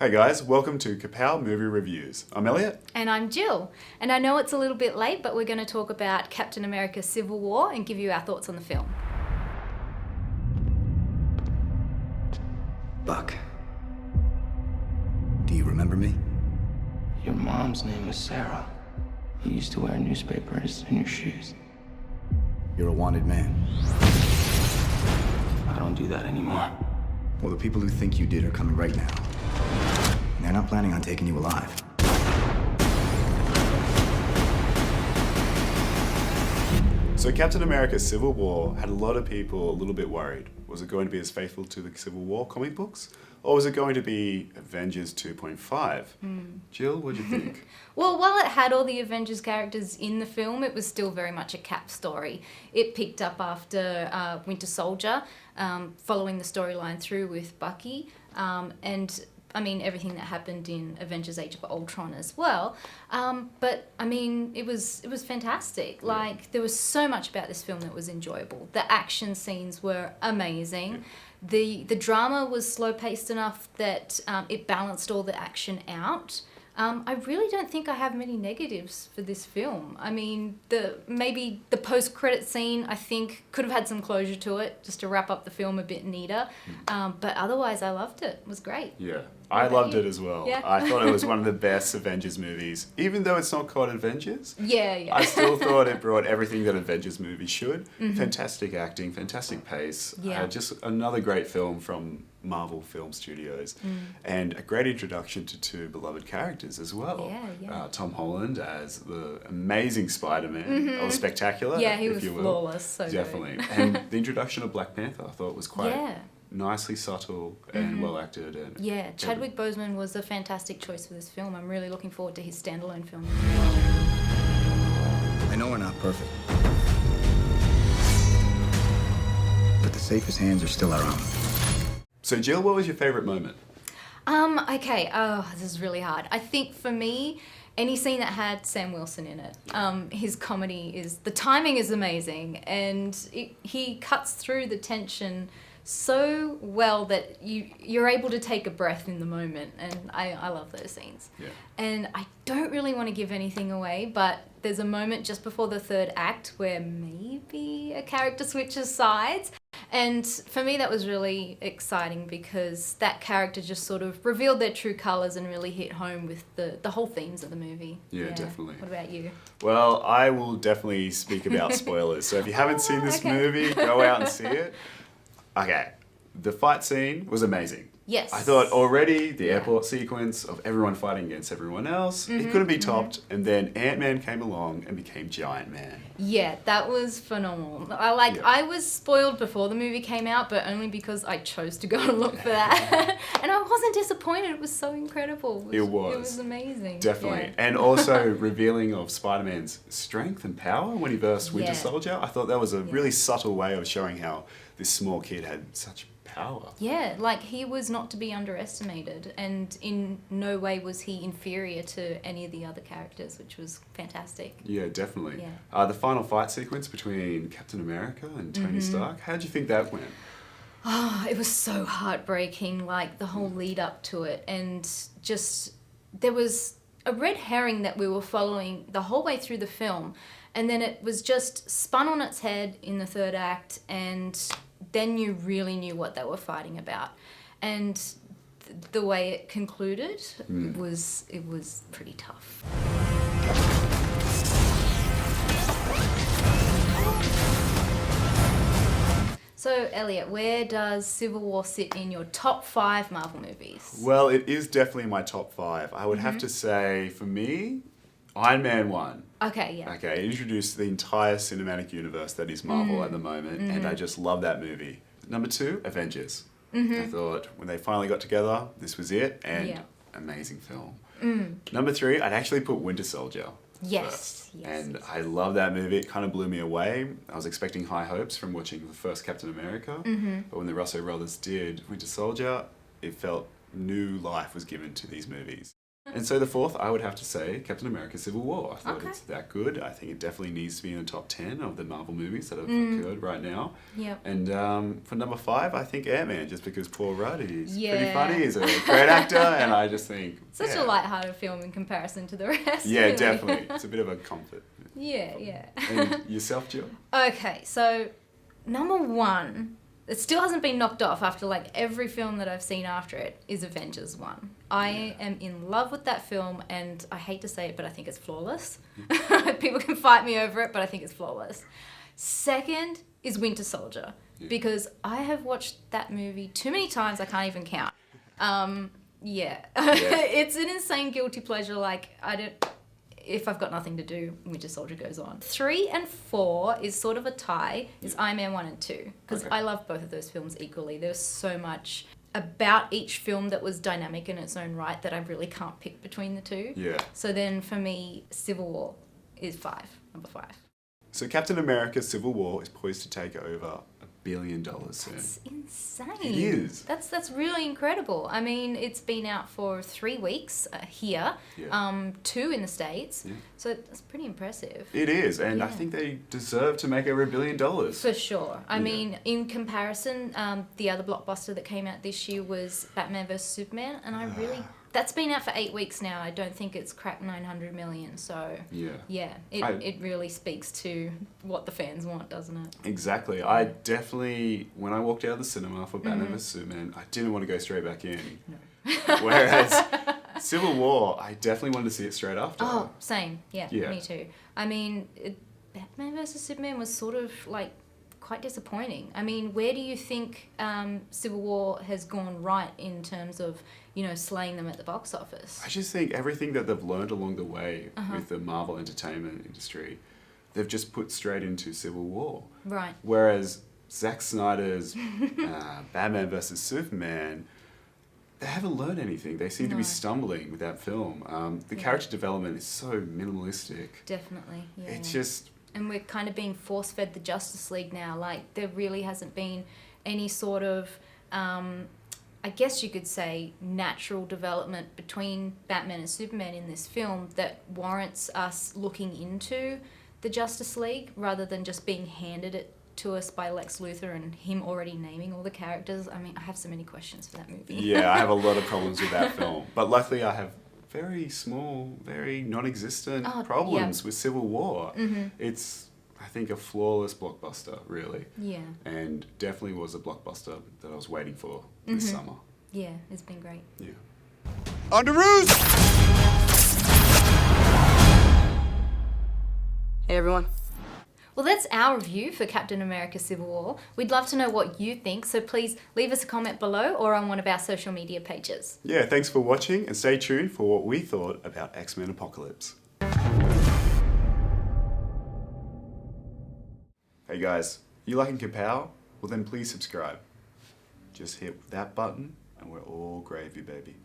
Hey guys, welcome to Kapow Movie Reviews. I'm Elliott. And I'm Jill. And I know it's a little bit late, but we're going to talk about Captain America Civil War and give you our thoughts on the film. Buck, do you remember me? Your mom's name was Sarah. You used to wear newspapers in your shoes. You're a wanted man. I don't do that anymore. Well, the people who think you did are coming right now. And they're not planning on taking you alive. So Captain America Civil War had a lot of people a little bit worried. Was it going to be as faithful to the Civil War comic books? Or was it going to be Avengers 2.5? Jill, what do you think? Well, while it had all the Avengers characters in the film, it was still very much a Cap story. It picked up after Winter Soldier, following the storyline through with Bucky, and I mean, everything that happened in Avengers Age of Ultron as well. But, I mean, it was fantastic. Yeah. Like, there was so much about this film that was enjoyable. The action scenes were amazing. The drama was slow-paced enough that it balanced all the action out. I really don't think I have many negatives for this film. I mean, maybe the post-credit scene, I think, could have had some closure to it, just to wrap up the film a bit neater. But otherwise, I loved it. It was great. Yeah, I loved it as well. Yeah. I thought it was one of the best Avengers movies. Even though it's not called Avengers, Yeah. I still thought it brought everything that Avengers movies should. Fantastic acting, fantastic pace. Yeah. Just another great film from Marvel Film Studios. And a great introduction to two beloved characters as well. Yeah. Tom Holland as the amazing Spider-Man, or Spectacular. Yeah, he if was you will. flawless. So Definitely. And the introduction of Black Panther I thought was quite Yeah. nicely subtle and well acted. And Yeah, Chadwick Boseman was a fantastic choice for this film. I'm really looking forward to his standalone film. I know we're not perfect. But the safest hands are still our own. So Jill, what was your favourite moment? Okay, this is really hard. I think for me, any scene that had Sam Wilson in it, his comedy the timing is amazing, and he cuts through the tension so well that you're able to take a breath in the moment, and I love those scenes. Yeah. And I don't really want to give anything away, but there's a moment just before the third act where maybe a character switches sides. And for me, that was really exciting because that character just sort of revealed their true colours and really hit home with the whole themes of the movie. Yeah, definitely. What about you? Well, I will definitely speak about spoilers. So if you haven't seen this okay. movie, go out and see it. Okay, the fight scene was amazing. Yes. I thought already the airport sequence of everyone fighting against everyone else, it couldn't be topped. And then Ant-Man came along and became Giant Man. Yeah, that was phenomenal. I was spoiled before the movie came out, but only because I chose to go and look for that. And I wasn't disappointed. It was so incredible. It was amazing. Definitely. Yeah. And also revealing of Spider-Man's strength and power when he versed Winter Soldier. I thought that was a really subtle way of showing how this small kid had such power. Yeah, like he was not to be underestimated, and in no way was he inferior to any of the other characters, which was fantastic. Yeah, definitely. Yeah. The final fight sequence between Captain America and Tony Stark, how did you think that went? Oh, it was so heartbreaking, like the whole lead up to it, and just there was a red herring that we were following the whole way through the film, and then it was just spun on its head in the third act, and then you really knew what they were fighting about. And the way it concluded was pretty tough. So, Elliot, where does Civil War sit in your top 5 Marvel movies? Well, it is definitely my top 5. I would have to say, for me, Iron Man 1. Okay, yeah. Okay, it introduced the entire cinematic universe that is Marvel at the moment, and I just love that movie. Number 2, Avengers. I thought when they finally got together, this was it, and amazing film. Number 3, I'd actually put Winter Soldier first. And I love that movie. It kind of blew me away. I was expecting high hopes from watching the first Captain America, but when the Russo brothers did Winter Soldier, it felt new life was given to these movies. And so the fourth, I would have to say Captain America Civil War. I thought Okay. it's that good. I think it definitely needs to be in the top 10 of the Marvel movies that have occurred right now. Yep. And for number 5, I think Ant-Man, just because Paul Rudd is pretty Yeah. funny. He's a great actor, and I just think... Such a light-hearted film in comparison to the rest. Yeah, really. definitely. It's a bit of a comfort. Yeah. And yourself, Jill? Okay, so number 1, it still hasn't been knocked off after like every film that I've seen after it, is Avengers 1. I am in love with that film, and I hate to say it, but I think it's flawless. People can fight me over it, but I think it's flawless. Second is Winter Soldier, because I have watched that movie too many times, I can't even count. It's an insane guilty pleasure. Like, if I've got nothing to do, Winter Soldier goes on. 3 and 4 is sort of a tie, is Iron Man 1 and 2. Because I love both of those films equally. There's so much about each film that was dynamic in its own right that I really can't pick between the two. Yeah. So then for me, Civil War is number 5. So Captain America Civil War is poised to take over $1 billion soon. It's insane. It is. That's really incredible. I mean, it's been out for 3 weeks here, 2 in the States. Yeah. So that's pretty impressive. It is, and I think they deserve to make over $1 billion. For sure. I mean, in comparison, the other blockbuster that came out this year was Batman vs Superman, and I really... That's been out for 8 weeks now. I don't think it's cracked 900 million. So it really speaks to what the fans want, doesn't it? Exactly. I definitely, when I walked out of the cinema for Batman vs Superman, I didn't want to go straight back in. No. Whereas Civil War, I definitely wanted to see it straight after. Oh, same. Yeah. Me too. I mean, Batman vs Superman was sort of like quite disappointing. I mean, where do you think Civil War has gone right in terms of, slaying them at the box office? I just think everything that they've learned along the way with the Marvel entertainment industry, they've just put straight into Civil War. Right. Whereas Zack Snyder's Batman vs Superman, they haven't learned anything. They seem to be stumbling with that film. The character development is so minimalistic. Definitely, yeah. It's just... And we're kind of being force-fed the Justice League now. Like, there really hasn't been any sort of, I guess you could say, natural development between Batman and Superman in this film that warrants us looking into the Justice League rather than just being handed it to us by Lex Luthor and him already naming all the characters. I mean, I have so many questions for that movie. Yeah, I have a lot of problems with that film. But luckily I have very small, very non-existent problems with Civil War. It's, I think, a flawless blockbuster, really. Yeah. And definitely was a blockbuster that I was waiting for this summer. Yeah, it's been great. Yeah. Underoos! Hey everyone. Well, that's our review for Captain America Civil War. We'd love to know what you think, so please leave us a comment below or on one of our social media pages. Yeah, thanks for watching, and stay tuned for what we thought about X-Men Apocalypse. Hey guys, you liking Kapow? Well then please subscribe. Just hit that button and we're all gravy, baby.